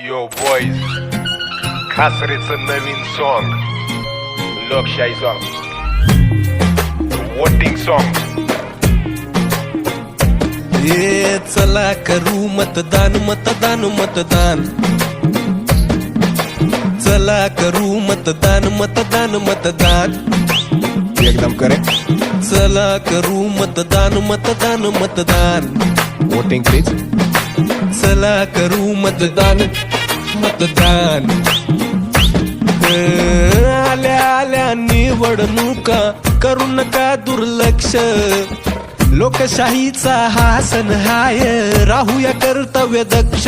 यो boys खासरेचं नवीन song लोकशाही song voting song ये चला करू मतदान मतदान मतदान चला करू मतदान मतदान मतदान एकदम करेक्ट चला करू मतदान मतदान मतदान वोटिंग प्लीज चला करू मतदान मतदान आल्या आल्या निवडणुका करू नका दुर्लक्ष लोकशाहीचा हा सण हाय राहूया कर्तव्य दक्ष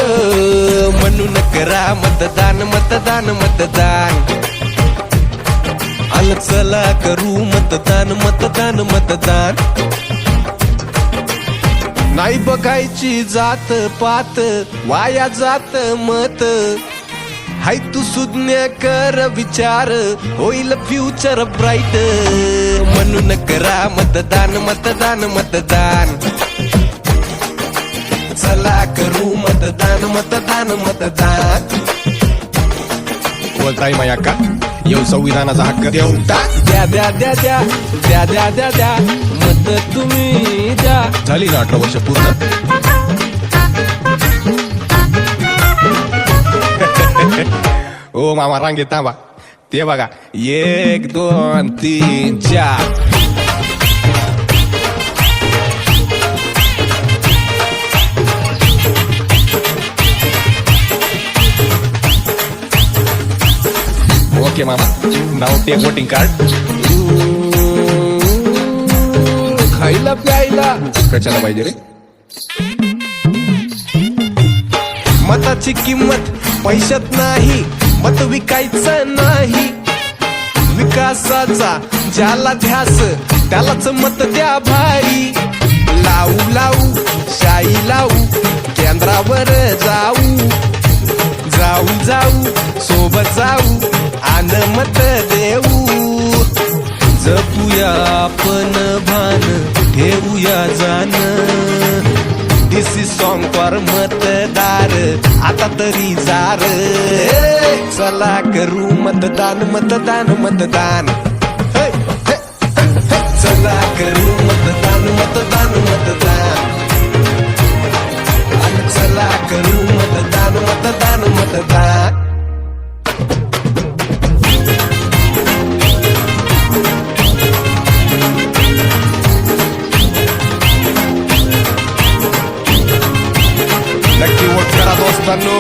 म्हणून करा मतदान मतदान मतदान आल चला करू मतदान मतदान मतदान नाही बघायची जात पात वाया जात मत हाय तू सुज्ञ कर विचार होईल फ्युचर ब्राईट म्हणून करा मतदान मतदान मतदान चला करू मतदान मतदान मतदान बोलताय माया का येऊ संविधानाचा हक्क देऊन टाक द्या द्या द्या द्या द्या द्या द्या द्या मत तुम्ही द्या झाली ना 18 वर्ष पूर्ण ओ मामा रांगेत थांबा ते बघा 1 2 3 4 ओके मामा नाव टेक वोटिंग कार्ड खायला प्यायला कशाला पाहिजे रे मताची किंमत पैशात नाही मत विकायचं नाही विकासाचा ज्याला ध्यास त्यालाच मत द्या भाई लावू लावू शाई लावू केंद्रावर जाऊ जाऊ जाऊ सोबत जाऊ आन मत देऊ जपूया आपण भान ठेवूया जाण दिस इज सॉन्ग फॉर मतदार आता तरी जार चला करू मतदान मतदान मतदान हे, हे, हे, हे. चला करू मतदान मतदान मतदान आणि चला करू मतदान मतदान मतदान नक्की वोट करा दोस्तांनो